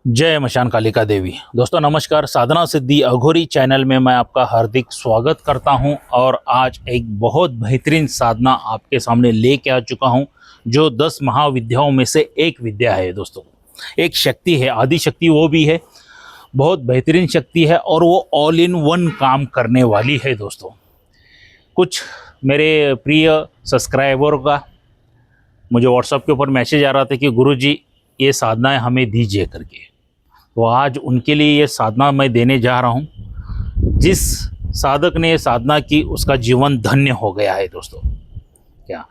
जय मशान कालिका देवी। दोस्तों नमस्कार। साधना सिद्धि अघोरी चैनल में मैं आपका हार्दिक स्वागत करता हूं और आज एक बहुत बेहतरीन साधना आपके सामने लेके आ चुका हूं जो 10 महाविद्याओं में से एक विद्या है। दोस्तों एक शक्ति है, आदि शक्ति वो भी है, बहुत बेहतरीन शक्ति है और वो ऑल इन वन काम करने वाली है। दोस्तों कुछ मेरे प्रिय सब्सक्राइबर का मुझे व्हाट्सएप के ऊपर मैसेज आ रहा था कि गुरुजी ये साधनाएं हमें दीजिए करके, तो आज उनके लिए ये साधना मैं देने जा रहा हूँ। जिस साधक ने ये साधना की उसका जीवन धन्य हो गया है। दोस्तों क्या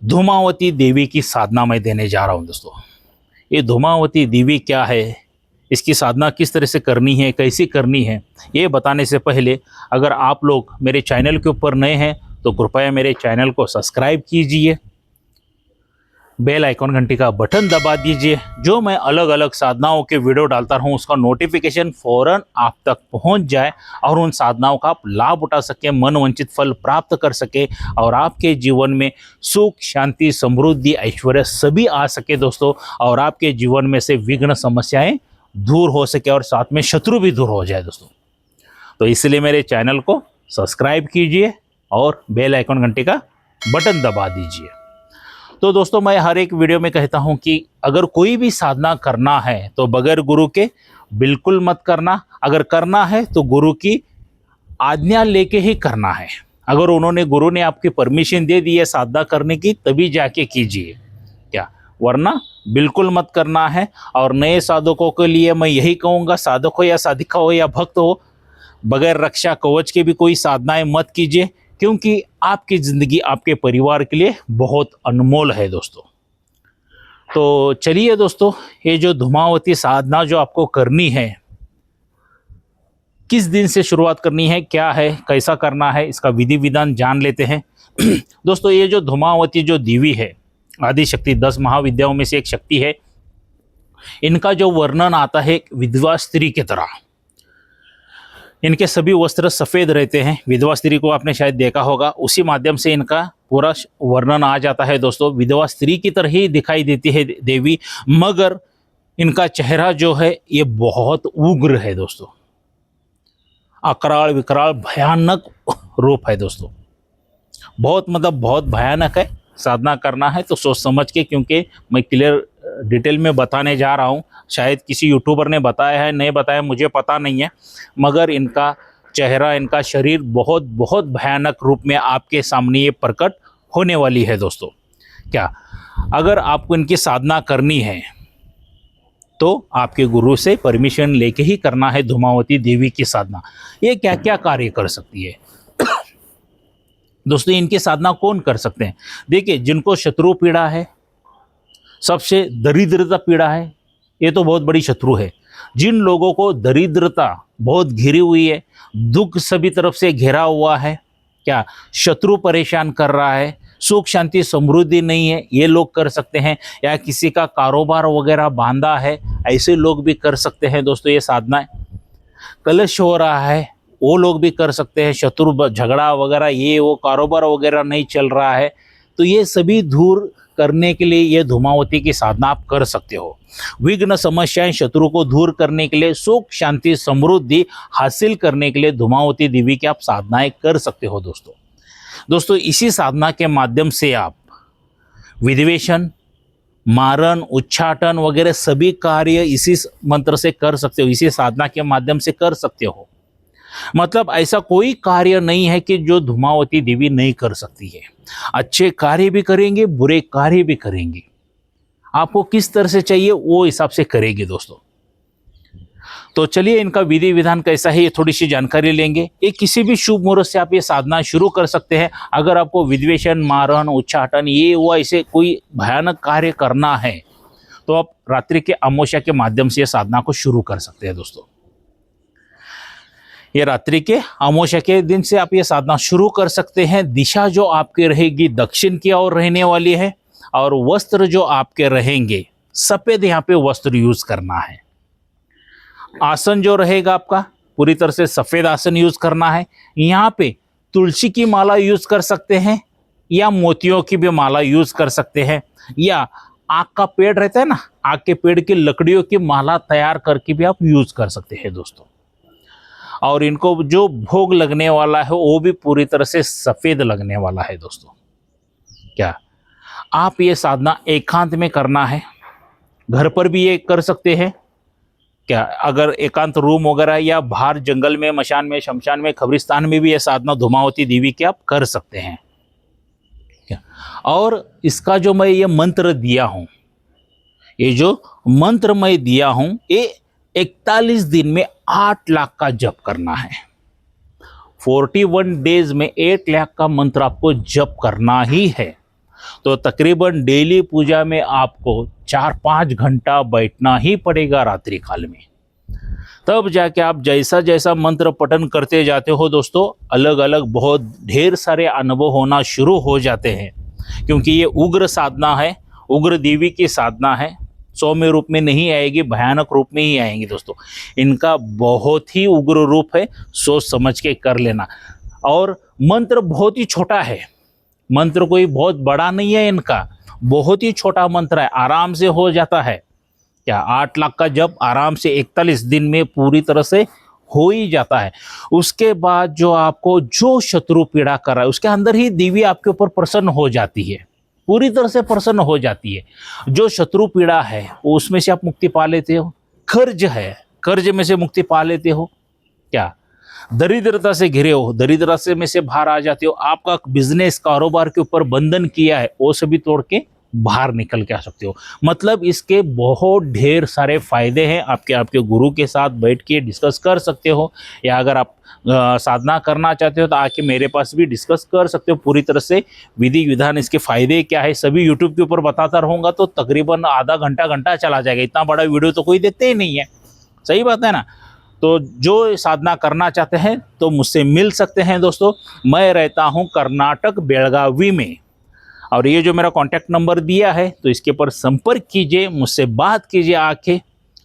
धूमावती देवी की साधना मैं देने जा रहा हूँ। दोस्तों ये धूमावती देवी क्या है, इसकी साधना किस तरह से करनी है, कैसी करनी है, ये बताने से पहले अगर आप लोग मेरे चैनल के ऊपर नए हैं तो कृपया मेरे चैनल को सब्सक्राइब कीजिए, बेल आइकॉन घंटी का बटन दबा दीजिए। जो मैं अलग अलग साधनाओं के वीडियो डालता रहूं उसका नोटिफिकेशन फौरन आप तक पहुंच जाए और उन साधनाओं का आप लाभ उठा सके, मनवांछित फल प्राप्त कर सके और आपके जीवन में सुख, शांति, समृद्धि, ऐश्वर्य सभी आ सके दोस्तों, और आपके जीवन में से विघ्न समस्याएं दूर हो सके और साथ में शत्रु भी दूर हो जाए। दोस्तों तो इसलिए मेरे चैनल को सब्सक्राइब कीजिए और बेल आइकॉन घंटी का बटन दबा दीजिए। तो दोस्तों मैं हर एक वीडियो में कहता हूं कि अगर कोई भी साधना करना है तो बगैर गुरु के बिल्कुल मत करना। अगर करना है तो गुरु की आज्ञा लेके ही करना है। अगर गुरु ने आपकी परमिशन दे दी है साधना करने की तभी जाके कीजिए, क्या वरना बिल्कुल मत करना है। और नए साधकों के लिए मैं यही कहूँगा, साधक हो या साधिका हो या भक्त हो, बगैर रक्षा कवच के भी कोई साधनाएं मत कीजिए, क्योंकि आपकी ज़िंदगी आपके परिवार के लिए बहुत अनमोल है। दोस्तों तो चलिए दोस्तों, ये जो धूमावती साधना जो आपको करनी है, किस दिन से शुरुआत करनी है, क्या है, कैसा करना है, इसका विधि विधान जान लेते हैं। दोस्तों ये जो धूमावती जो देवी है, आदि शक्ति 10 महाविद्याओं में से एक शक्ति है। इनका जो वर्णन आता है विधवा स्त्री की तरह, इनके सभी वस्त्र सफ़ेद रहते हैं। विधवा स्त्री को आपने शायद देखा होगा, उसी माध्यम से इनका पूरा वर्णन आ जाता है। दोस्तों विधवा स्त्री की तरह ही दिखाई देती है देवी, मगर इनका चेहरा जो है ये बहुत उग्र है। दोस्तों अकराल विकराल भयानक रूप है। दोस्तों बहुत भयानक है। साधना करना है तो सोच समझ के, क्योंकि मैं क्लियर डिटेल में बताने जा रहा हूँ। शायद किसी यूट्यूबर ने बताया है, नहीं बताया मुझे पता नहीं है, मगर इनका चेहरा, इनका शरीर बहुत भयानक रूप में आपके सामने ये प्रकट होने वाली है। दोस्तों क्या अगर आपको इनकी साधना करनी है तो आपके गुरु से परमिशन लेके ही करना है। धूमावती देवी की साधना ये क्या क्या कार्य कर सकती है दोस्तों, इनकी साधना कौन कर सकते हैं? देखिए, जिनको शत्रु पीड़ा है, सबसे दरिद्रता पीड़ा है, ये तो बहुत बड़ी शत्रु है। जिन लोगों को दरिद्रता बहुत घिरी हुई है, दुख सभी तरफ से घिरा हुआ है, क्या शत्रु परेशान कर रहा है, सुख शांति समृद्धि नहीं है, ये लोग कर सकते हैं। या किसी का कारोबार वगैरह बांधा है, ऐसे लोग भी कर सकते हैं। दोस्तों ये साधनाएं, कलश हो रहा है, वो लोग भी कर सकते हैं। शत्रु झगड़ा वगैरह, ये वो कारोबार वगैरह नहीं चल रहा है, तो ये सभी दूर करने के लिए ये धूमावती की साधना आप कर सकते हो। विघ्न समस्याएं शत्रु को दूर करने के लिए, सुख शांति समृद्धि हासिल करने के लिए धूमावती देवी की आप साधनाएं कर सकते हो। दोस्तों इसी साधना के माध्यम से आप विधिवेशन, मारण, उच्चाटन वगैरह सभी कार्य इसी मंत्र से कर सकते हो, इसी साधना के माध्यम से कर सकते हो। मतलब ऐसा कोई कार्य नहीं है कि जो धूमावती देवी नहीं कर सकती है। अच्छे कार्य भी करेंगे, बुरे कार्य भी करेंगे। आपको किस तरह से चाहिए वो हिसाब से करेंगे। दोस्तों तो चलिए इनका विधि विधान कैसा है ये थोड़ी सी जानकारी लेंगे। ये किसी भी शुभ मुहूर्त से आप ये साधना शुरू कर सकते हैं। अगर आपको विधिवेशन, मारण, उच्चाटन, ये वो ऐसे कोई भयानक कार्य करना है तो आप रात्रि के अमावस्या के माध्यम से ये साधना को शुरू कर सकते हैं। दोस्तों ये रात्रि के अमावस्या के दिन से आप ये साधना शुरू कर सकते हैं। दिशा जो आपकी रहेगी दक्षिण की ओर रहने वाली है, और वस्त्र जो आपके रहेंगे सफेद यहाँ पे वस्त्र यूज करना है। आसन जो रहेगा आपका पूरी तरह से सफेद आसन यूज करना है। यहाँ पे तुलसी की माला यूज कर सकते हैं या मोतियों की भी माला यूज कर सकते हैं, या आग का पेड़ रहता है ना, आग के पेड़ की लकड़ियों की माला तैयार करके भी आप यूज कर सकते हैं दोस्तों। और इनको जो भोग लगने वाला है वो भी पूरी तरह से सफेद लगने वाला है दोस्तों। क्या आप ये साधना एकांत में करना है, घर पर भी ये कर सकते हैं। क्या अगर एकांत रूम वगैरह या बाहर जंगल में, मशान में, शमशान में, कब्रिस्तान में भी ये साधना धूमावती देवी की आप कर सकते हैं। क्या और इसका जो मैं ये मंत्र दिया हूं, ये जो मंत्र मैं दिया हूं, ये 41 दिन में 8 लाख का जप करना है। 41 डेज में 8 लाख का मंत्र आपको जप करना ही है। तो तकरीबन डेली पूजा में आपको 4-5 घंटा बैठना ही पड़ेगा रात्रि काल में। तब जाके आप जैसा जैसा मंत्र पठन करते जाते हो दोस्तों, अलग अलग बहुत ढेर सारे अनुभव होना शुरू हो जाते हैं। क्योंकि ये उग्र साधना है, उग्र देवी की साधना है। सौम्य रूप में नहीं आएगी, भयानक रूप में ही आएंगी दोस्तों। इनका बहुत ही उग्र रूप है, सोच समझ के कर लेना। और मंत्र बहुत ही छोटा है, मंत्र कोई बहुत बड़ा नहीं है, इनका बहुत ही छोटा मंत्र है, आराम से हो जाता है। क्या 8 लाख का जप आराम से 41 दिन में पूरी तरह से हो ही जाता है। उसके बाद जो आपको जो शत्रु पीड़ा कर रहा है, उसके अंदर ही देवी आपके ऊपर प्रसन्न हो जाती है, पूरी तरह से प्रसन्न हो जाती है। जो शत्रु पीड़ा है उसमें से आप मुक्ति पा लेते हो। कर्ज है, कर्ज में से मुक्ति पा लेते हो। क्या दरिद्रता से घिरे हो, दरिद्रता से में से बाहर आ जाते हो। आपका बिजनेस, कारोबार के ऊपर बंधन किया है, वो सभी तोड़ के बाहर निकल के आ सकते हो। मतलब इसके बहुत ढेर सारे फायदे हैं। आपके गुरु के साथ बैठ के डिस्कस कर सकते हो, या अगर आप साधना करना चाहते हो तो आके मेरे पास भी डिस्कस कर सकते हो। पूरी तरह से विधि विधान, इसके फायदे क्या है, सभी यूट्यूब के ऊपर बताता रहूँगा तो तकरीबन आधा घंटा चला जाएगा। इतना बड़ा वीडियो तो कोई देते ही नहीं है, सही बात है ना। तो जो साधना करना चाहते हैं तो मुझसे मिल सकते हैं दोस्तों। मैं रहता हूं कर्नाटक, बेलगावी में। और ये जो मेरा कॉन्टैक्ट नंबर दिया है तो इसके ऊपर संपर्क कीजिए, मुझसे बात कीजिए, आके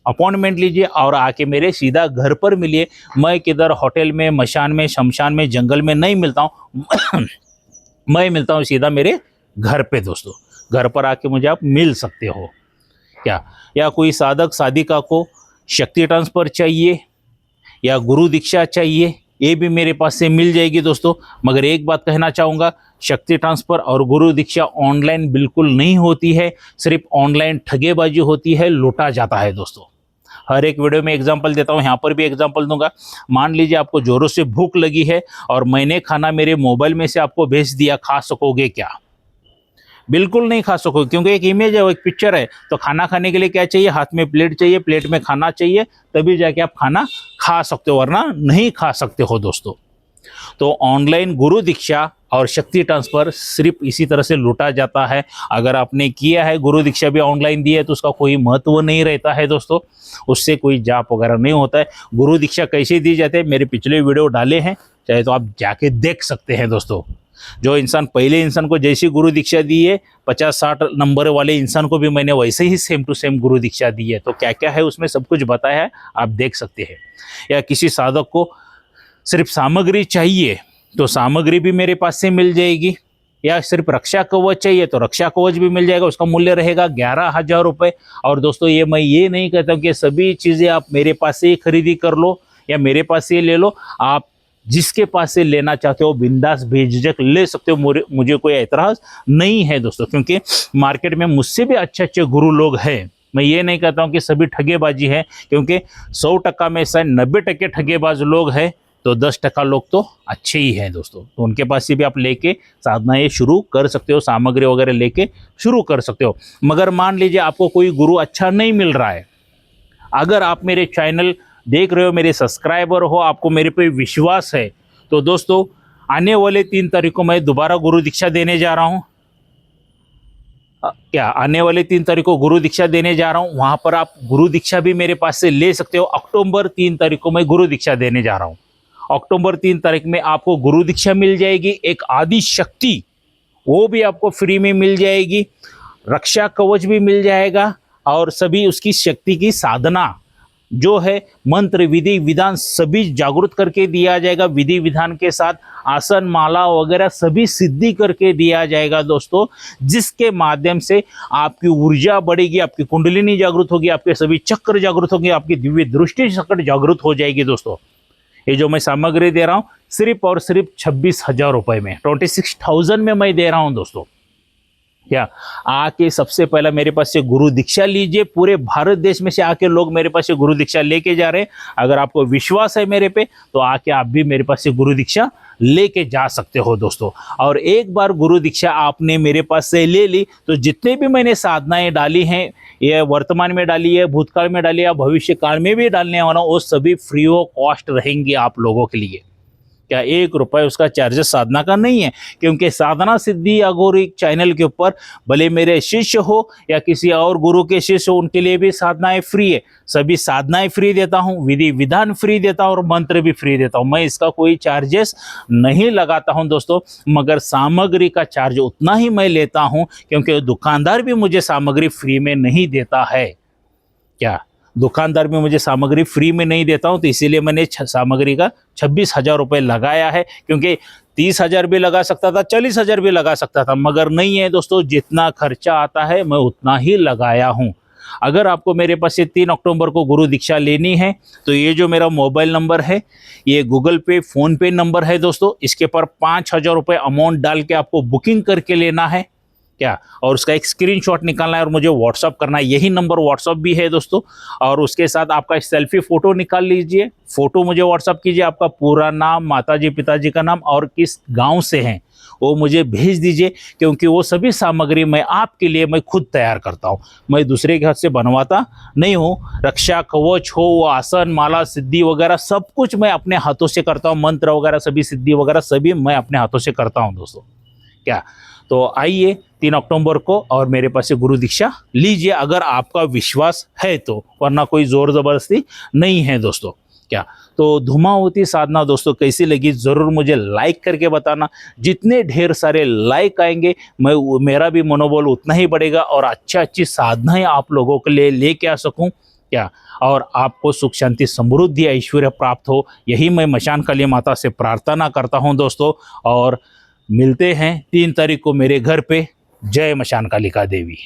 अपॉइंटमेंट लीजिए और आके मेरे सीधा घर पर मिलिए। मैं किधर होटल में, मशान में, शमशान में, जंगल में नहीं मिलता हूँ। मैं मिलता हूँ सीधा मेरे घर पे दोस्तों। घर पर आके मुझे आप मिल सकते हो। क्या या कोई साधक साधिका को शक्ति ट्रांसफर चाहिए या गुरु दीक्षा चाहिए, ये भी मेरे पास से मिल जाएगी दोस्तों। मगर एक बात कहना चाहूँगा, शक्ति ट्रांसफ़र और गुरु दीक्षा ऑनलाइन बिल्कुल नहीं होती है। सिर्फ ऑनलाइन ठगेबाजी होती है, लूटा जाता है दोस्तों। हर एक वीडियो में एग्जांपल देता हूँ, यहाँ पर भी एग्जांपल दूंगा। मान लीजिए आपको जोरों से भूख लगी है और मैंने खाना मेरे मोबाइल में से आपको भेज दिया, खा सकोगे क्या? बिल्कुल नहीं खा सकोगे, क्योंकि एक इमेज है, वो एक पिक्चर है। तो खाना खाने के लिए क्या चाहिए? हाथ में प्लेट चाहिए, प्लेट में खाना चाहिए, तभी जाके आप खाना खा सकते हो, वरना नहीं खा सकते हो दोस्तों। तो ऑनलाइन गुरु दीक्षा और शक्ति ट्रांसफर सिर्फ इसी तरह से लूटा जाता है। अगर आपने किया है, गुरु दीक्षा भी ऑनलाइन दी है, तो उसका कोई महत्व नहीं रहता है दोस्तों। उससे कोई जाप वगैरह नहीं होता है। गुरु दीक्षा कैसे दी जाती है, मेरे पिछले वीडियो डाले हैं, चाहे तो आप जाके देख सकते हैं दोस्तों। जो इंसान पहले इंसान को जैसी गुरु दीक्षा दी है, 50-60 नंबर वाले इंसान को भी मैंने वैसे ही सेम टू सेम गुरु दीक्षा दी है। तो क्या क्या है उसमें सब कुछ बताया है, आप देख सकते हैं। या किसी साधक को सिर्फ सामग्री चाहिए तो सामग्री भी मेरे पास से मिल जाएगी। या सिर्फ रक्षा कवच चाहिए तो रक्षा कवच भी मिल जाएगा, उसका मूल्य रहेगा 11,000 रुपये। और दोस्तों ये मैं ये नहीं कहता हूँ कि सभी चीज़ें आप मेरे पास से ही खरीदी कर लो या मेरे पास से ले लो। आप जिसके पास से लेना चाहते हो बिंदास बेझिझक ले सकते हो, मुझे कोई एतराज़ नहीं है दोस्तों। क्योंकि मार्केट में मुझसे भी अच्छे अच्छे गुरु लोग हैं। मैं ये नहीं कहता हूँ कि सभी ठगेबाजी है, क्योंकि 100% में से 90% ठगेबाज लोग हैं, तो 10% लोग तो अच्छे ही हैं दोस्तों। तो उनके पास से भी आप लेके साधनाएं शुरू कर सकते हो, सामग्री वगैरह लेके शुरू कर सकते हो। मगर मान लीजिए आपको कोई गुरु अच्छा नहीं मिल रहा है, अगर आप मेरे चैनल देख रहे हो, मेरे सब्सक्राइबर हो, आपको मेरे पे विश्वास है, तो दोस्तों आने वाले 3 तारीख को मैं दोबारा गुरु दीक्षा देने जा रहा हूँ। क्या आने वाले 3 तारीख को गुरु दीक्षा देने जा रहा हूँ, वहाँ पर आप गुरु दीक्षा भी मेरे पास से ले सकते हो। अक्टूबर 3 तारीख को मैं गुरु दीक्षा देने जा रहा हूँ। अक्टूबर 3 तारीख में आपको गुरु दीक्षा मिल जाएगी, एक आदि शक्ति वो भी आपको फ्री में मिल जाएगी, रक्षा कवच भी मिल जाएगा और सभी उसकी शक्ति की साधना जो है मंत्र विधि विधान सभी जागृत करके दिया जाएगा। विधि विधान के साथ आसन माला वगैरह सभी सिद्धि करके दिया जाएगा दोस्तों, जिसके माध्यम से आपकी ऊर्जा बढ़ेगी, आपकी कुंडलिनी जागृत होगी, आपके सभी चक्र जागृत होंगे, आपकी दिव्य दृष्टि चक्र जागृत हो जाएगी दोस्तों। ये जो मैं सामग्री दे रहा हूँ सिर्फ और सिर्फ 26,000 रुपये में, 26,000 में मैं दे रहा हूँ दोस्तों। क्या आके सबसे पहला मेरे पास से गुरु दीक्षा लीजिए। पूरे भारत देश में से आके लोग मेरे पास से गुरु दीक्षा लेके जा रहे हैं। अगर आपको विश्वास है मेरे पे तो आके आप भी मेरे पास से गुरु दीक्षा लेके जा सकते हो दोस्तों। और एक बार गुरु दीक्षा आपने मेरे पास से ले ली तो जितने भी मैंने साधनाएं डाली हैं, ये वर्तमान में डाली है, भूतकाल में डाली है, भविष्य काल में भी डालने वाला हूँ, वो सभी फ्री ऑफ कॉस्ट रहेंगे आप लोगों के लिए। क्या 1 रुपये उसका चार्जेस साधना का नहीं है, क्योंकि साधना सिद्धि अघोरी चैनल के ऊपर भले मेरे शिष्य हो या किसी और गुरु के शिष्य हो, उनके लिए भी साधनाएं फ्री है। सभी साधनाएं फ्री देता हूं, विधि विधान फ्री देता हूं और मंत्र भी फ्री देता हूं। मैं इसका कोई चार्जेस नहीं लगाता हूं दोस्तों, मगर सामग्री का चार्ज उतना ही मैं लेता हूं, क्योंकि दुकानदार भी मुझे सामग्री फ्री में नहीं देता है। क्या दुकानदार में मुझे सामग्री फ्री में नहीं देता हूं, तो इसीलिए मैंने सामग्री का 26,000 रुपये लगाया है। क्योंकि 30,000 भी लगा सकता था, 40,000 भी लगा सकता था, मगर नहीं है दोस्तों, जितना खर्चा आता है मैं उतना ही लगाया हूं। अगर आपको मेरे पास से 3 अक्टूबर को गुरु दीक्षा लेनी है तो ये जो मेरा मोबाइल नंबर है, ये गूगल पे फ़ोन पे नंबर है दोस्तों, इसके पर 5,000 रुपये अमाउंट डाल के आपको बुकिंग करके लेना है। क्या और उसका एक स्क्रीनशॉट निकालना है और मुझे व्हाट्सअप करना है। यही नंबर व्हाट्सअप भी है दोस्तों। और उसके साथ आपका सेल्फी फ़ोटो निकाल लीजिए, फ़ोटो मुझे व्हाट्सअप कीजिए, आपका पूरा नाम, माताजी पिताजी का नाम और किस गांव से हैं वो मुझे भेज दीजिए, क्योंकि वो सभी सामग्री मैं आपके लिए मैं खुद तैयार करता हूँ। मैं दूसरे के हाथ से बनवाता नहीं हूँ। रक्षा कवच हो, वो आसन माला सिद्धि वगैरह सब कुछ मैं अपने हाथों से करता हूँ। मंत्र वगैरह सभी सिद्धि वगैरह सभी मैं अपने हाथों से करता हूँ दोस्तों। क्या तो आइए 3 अक्टूबर को और मेरे पास से गुरु दीक्षा लीजिए, अगर आपका विश्वास है तो, वरना कोई जोर ज़बरदस्ती नहीं है दोस्तों। क्या तो धूमावती साधना दोस्तों कैसी लगी ज़रूर मुझे लाइक करके बताना। जितने ढेर सारे लाइक आएंगे मेरा भी मनोबल उतना ही बढ़ेगा और अच्छी साधनाएं आप लोगों के लिए लेके आ सकूं। क्या और आपको सुख शांति समृद्धि ऐश्वर्य प्राप्त हो, यही मैं मशान काली माता से प्रार्थना करता हूं दोस्तों। और मिलते हैं 3 तारीख को मेरे घर पे। जय मशान कालिका देवी।